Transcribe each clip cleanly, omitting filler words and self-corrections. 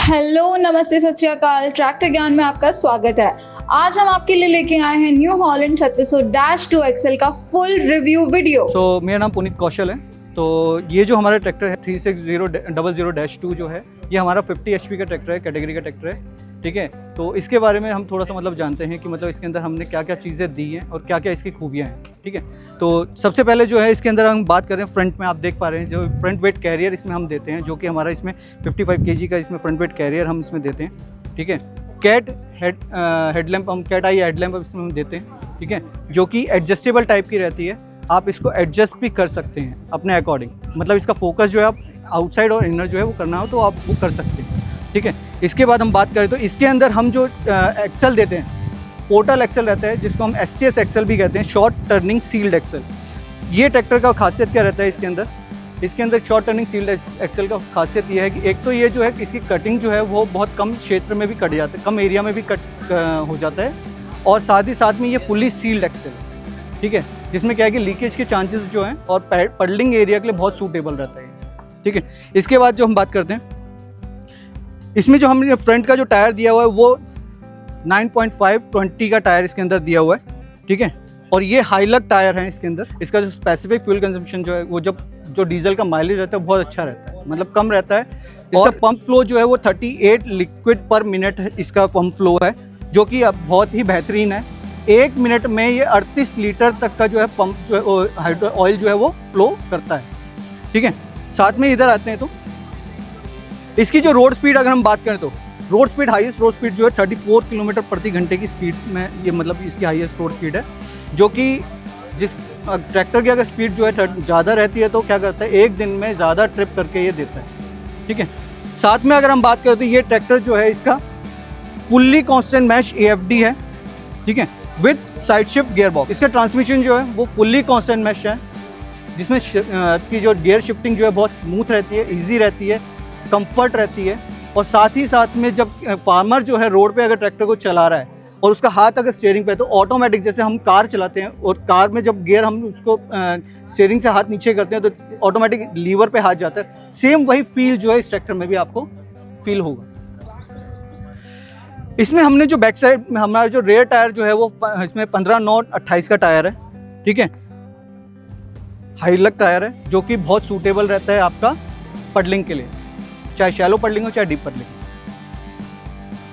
Hello, नमस्ते, सत श्री अकाल। ट्रैक्टर ज्ञान में आपका स्वागत है। आज हम आपके लिए लेके आए हैं न्यू हॉलैंड 3600-2 एक्सेल का फुल रिव्यू वीडियो। मेरा नाम पुनीत कौशल है। तो ये जो हमारा ट्रैक्टर है 3600-2 जो है, ये हमारा 50 HP का ट्रैक्टर है, कैटेगरी का ट्रैक्टर है। ठीक है, तो इसके बारे में हम थोड़ा सा जानते हैं कि इसके अंदर हमने क्या क्या चीज़ें दी हैं और क्या क्या इसकी खूबियाँ हैं। ठीक है, तो सबसे पहले जो है इसके अंदर हम बात करें फ्रंट में, आप देख पा रहे हैं जो फ्रंट वेट कैरियर इसमें हम देते हैं, जो कि हमारा इसमें 55 kg का इसमें फ्रंट वेट कैरियर हम इसमें देते हैं। ठीक है, कैट हेडलैम्प, हम कैट आई हेडलैम्प इसमें हम देते हैं। ठीक है, जो कि एडजस्टेबल टाइप की रहती है, आप इसको एडजस्ट भी कर सकते हैं अपने अकॉर्डिंग। इसका फोकस जो है आप आउटसाइड और इनर जो है वो करना हो तो आप वो कर सकते हैं। ठीक है, इसके बाद हम बात करें तो इसके अंदर हम जो एक्सेल देते हैं, पोर्टल एक्सेल रहता है, जिसको हम STS एक्सेल भी कहते हैं, शॉर्ट टर्निंग सील्ड एक्सेल। ये ट्रैक्टर का खासियत क्या रहता है इसके अंदर शॉर्ट टर्निंग सील्ड एक्सेल का खासियत ये है कि एक तो ये जो है इसकी कटिंग जो है वो बहुत कम क्षेत्र में भी कट जाता है, कम एरिया में भी कट हो जाता है, और साथ ही साथ में ये फुली सील्ड एक्सेल है। ठीक है, जिसमें क्या है कि लीकेज के चांसेस जो हैं और पडलिंग एरिया के लिए बहुत सूटेबल रहता है। ठीक है, इसके बाद जो हम बात करते हैं, इसमें जो हमने फ्रंट का जो टायर दिया हुआ है वो 9.5/20 का टायर इसके अंदर दिया हुआ है। ठीक है, और ये हाई लग टायर है इसके अंदर। इसका जो स्पेसिफिक फ्यूल कंजम्पशन जो है वो जो डीजल का माइलेज रहता है बहुत अच्छा रहता है, कम रहता है। इसका पंप फ्लो जो है वो 38 लिक्विड पर मिनट इसका पंप फ्लो है, जो कि अब बहुत ही बेहतरीन है। 1 मिनट में ये 38 लीटर तक का जो है पंप जो है ऑयल जो है वो फ्लो करता है। ठीक है, साथ में इधर आते हैं तो इसकी जो रोड स्पीड अगर हम बात करें तो road speed, highest road speed जो है 34 किलोमीटर प्रति घंटे की स्पीड में ये इसकी हाईएस्ट रोड स्पीड है, जो कि जिस ट्रैक्टर की अगर स्पीड जो है ज़्यादा रहती है तो क्या करता है, एक दिन में ज़्यादा ट्रिप करके ये देता है। ठीक है, साथ में अगर हम बात करें तो ये ट्रैक्टर जो है इसका फुल्ली कॉन्स्टेंट मैश AFD है। ठीक है, with side shift gear box. इसका ट्रांसमिशन जो है वो फुल्ली कॉन्स्टेंट मैश है, जिसमें की जो गियर शिफ्टिंग जो है बहुत स्मूथ रहती है, ईजी रहती है, कंफर्ट रहती है। और साथ ही साथ में जब फार्मर जो है रोड पे अगर ट्रैक्टर को चला रहा है और उसका हाथ अगर स्टीयरिंग पे है तो ऑटोमेटिक, जैसे हम कार चलाते हैं और कार में जब गियर हम उसको स्टीयरिंग से हाथ नीचे करते हैं तो ऑटोमेटिक लीवर पे हाथ जाता है, सेम वही फील जो है इस ट्रैक्टर में भी आपको फील होगा। इसमें हमने जो बैक साइड में हमारा जो रेयर टायर जो है वो इसमें 15/9/28 का टायर है। ठीक है, हाई लग टायर है, जो कि बहुत सूटेबल रहता है आपका पडलिंग के लिए, चाहे शैलो पडलिंग हो चाहे डीप पडलिंग।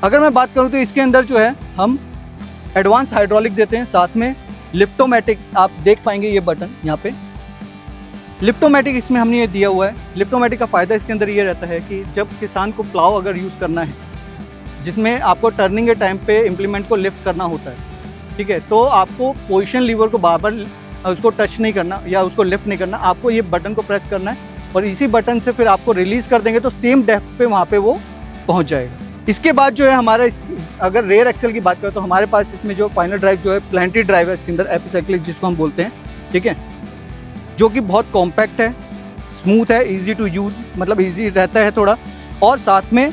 अगर मैं बात करूं तो इसके अंदर जो है हम एडवांस हाइड्रोलिक देते हैं, साथ में लिफ्टोमेटिक, आप देख पाएंगे ये बटन यहाँ पे लिफ्टोमेटिक इसमें हमने ये दिया हुआ है। लिफ्टोमेटिक का फ़ायदा इसके अंदर ये रहता है कि जब किसान को प्लाव अगर यूज़ करना है, जिसमें आपको टर्निंग के टाइम पे इम्प्लीमेंट को लिफ्ट करना होता है, ठीक है, तो आपको पोजीशन लीवर को बार बार उसको टच नहीं करना या उसको लिफ्ट नहीं करना, आपको ये बटन को प्रेस करना है और इसी बटन से फिर आपको रिलीज़ कर देंगे तो सेम डेप्थ पे वहाँ पे वो पहुँच जाएगा। इसके बाद जो है हमारा अगर रेयर एक्सेल की बात करें तो हमारे पास इसमें जो फाइनल ड्राइव जो है प्लांटी ड्राइव है इसके अंदर, एपिसाइक्लिक जिसको हम बोलते हैं। ठीक है, जो कि बहुत कॉम्पैक्ट है, स्मूथ है, ईजी टू यूज़, ईजी रहता है थोड़ा, और साथ में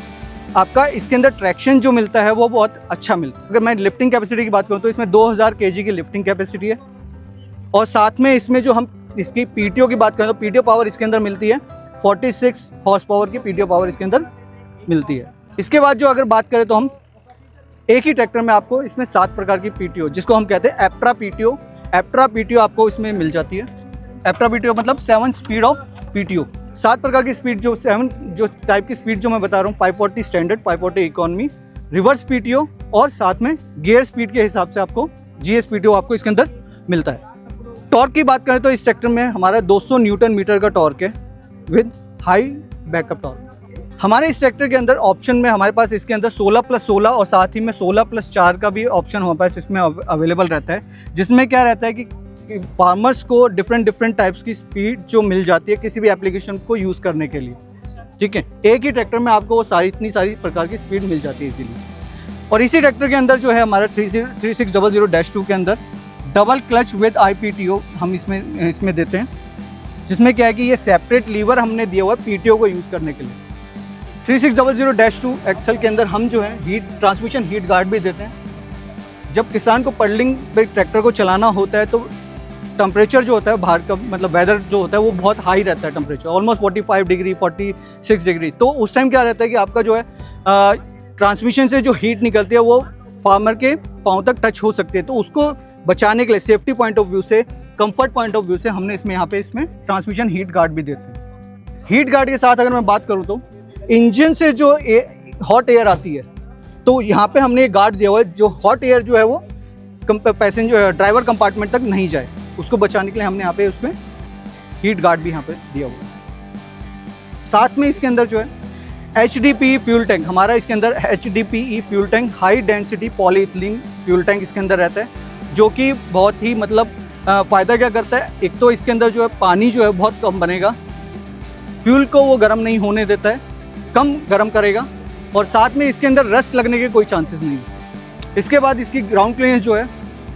आपका इसके अंदर ट्रैक्शन जो मिलता है वो बहुत अच्छा मिलता है। अगर मैं लिफ्टिंग कैपेसिटी की बात करूँ तो इसमें 2000 kg की लिफ्टिंग कैपेसिटी है, और साथ में इसमें जो हम इसकी PTO की बात करें तो PTO पावर इसके अंदर मिलती है 46 हॉर्स पावर की PTO पावर इसके अंदर मिलती है। इसके बाद जो अगर बात करें तो हम एक ही ट्रैक्टर में आपको इसमें 7 प्रकार की PTO, जिसको हम कहते हैं एप्ट्रा PTO आपको इसमें मिल जाती है। एप्ट्रा PTO मतलब 7 स्पीड ऑफ PTO, 7 प्रकार की स्पीड, जो 7 जो टाइप की स्पीड जो मैं बता रहा हूँ, 540 स्टैंडर्ड, 540 इकोनॉमी, रिवर्स PTO, और साथ में गियर स्पीड के हिसाब से आपको GS PTO आपको इसके अंदर मिलता है। टॉर्क की बात करें तो इस ट्रैक्टर में हमारा 200 न्यूटन मीटर का टॉर्क है विद हाई बैकअप टॉर्क। हमारे इस ट्रैक्टर के अंदर ऑप्शन में हमारे पास इसके अंदर 16+16 और साथ ही में 16+4 का भी ऑप्शन हमारे पास इसमें अवेलेबल रहता है, जिसमें क्या रहता है कि फार्मर्स को डिफरेंट टाइप्स की स्पीड जो मिल जाती है किसी भी एप्लीकेशन को यूज़ करने के लिए। ठीक है, एक ही ट्रैक्टर में आपको वो इतनी सारी प्रकार की स्पीड मिल जाती है इजीली। और इसी ट्रैक्टर के अंदर जो है हमारा 3600-2 के अंदर डबल क्लच विद IPTO हम इसमें देते हैं, जिसमें क्या है कि ये सेपरेट लीवर हमने दिया हुआ है PTO को यूज़ करने के लिए। 3600-2 एक्सेल के अंदर हम जो है ट्रांसमिशन हीट गार्ड भी देते हैं। जब किसान को पडलिंग पे ट्रैक्टर को चलाना होता है तो टेम्परेचर जो होता है बाहर का, वेदर जो होता है वो बहुत हाई रहता है, टेम्परेचर ऑलमोस्ट 45 डिग्री 46 डिग्री, तो उस टाइम क्या रहता है कि आपका जो है ट्रांसमिशन से जो हीट निकलती है वो फार्मर के पाँव तक टच हो सकती है, तो उसको बचाने के लिए सेफ्टी पॉइंट ऑफ व्यू से, कंफर्ट पॉइंट ऑफ व्यू से हमने इसमें यहाँ पे इसमें ट्रांसमिशन हीट गार्ड भी देते हैं। हीट गार्ड के साथ अगर मैं बात करूँ तो इंजन से जो हॉट एयर आती है, तो यहाँ पे हमने एक गार्ड दिया हुआ है जो हॉट एयर जो है वो पैसेंजर ड्राइवर कंपार्टमेंट तक नहीं जाए, उसको बचाने के लिए हमने यहाँ पे उसमें हीट गार्ड भी यहाँ पे दिया हुआ है। साथ में इसके अंदर जो है HDPE फ्यूल टैंक, हमारा इसके अंदर HDPE fuel tank high density polyethylene fuel tank इसके अंदर रहता है, जो कि बहुत ही मतलब फ़ायदा क्या करता है, एक तो इसके अंदर जो है पानी जो है बहुत कम बनेगा, फ्यूल को वो गर्म नहीं होने देता है, कम गर्म करेगा, और साथ में इसके अंदर रस्ट लगने के कोई चांसेस नहीं है। इसके बाद इसकी ग्राउंड क्लियरेंस जो है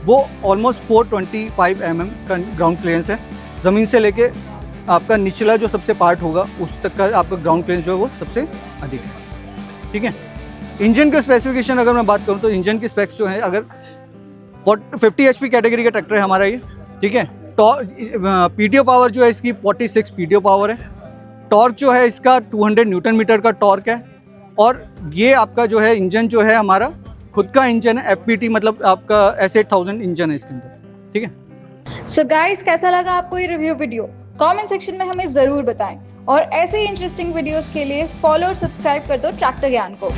वो ऑलमोस्ट 425 mm का ग्राउंड क्लियरेंस है। ज़मीन से लेके आपका निचला जो सबसे पार्ट होगा उस तक का आपका ग्राउंड क्लियरेंस जो है वो सबसे अधिक है। ठीक है, इंजन के स्पेसिफिकेशन अगर मैं बात करूँ तो इंजन की स्पेक्स जो है, अगर 50 HP कैटेगरी का ट्रैक्टर है हमारा ये, ठीक है। PTO पावर जो है इसकी 46 PTO पावर है। टॉर्क जो है इसका 200 न्यूटन मीटर का टॉर्क है, और ये आपका जो है इंजन जो है हमारा खुद का इंजन है, FPT मतलब आपका S8000 इंजन है इसके अंदर। ठीक है। सो गाइस, कैसा लगा आपको ये रिव्यू वीडियो? कमेंट सेक्शन में हमें जरूर बताएं, और ऐसे ही इंटरेस्टिंग वीडियोस के लिए फॉलो और सब्सक्राइब कर दो ट्रैक्टर ज्ञान को।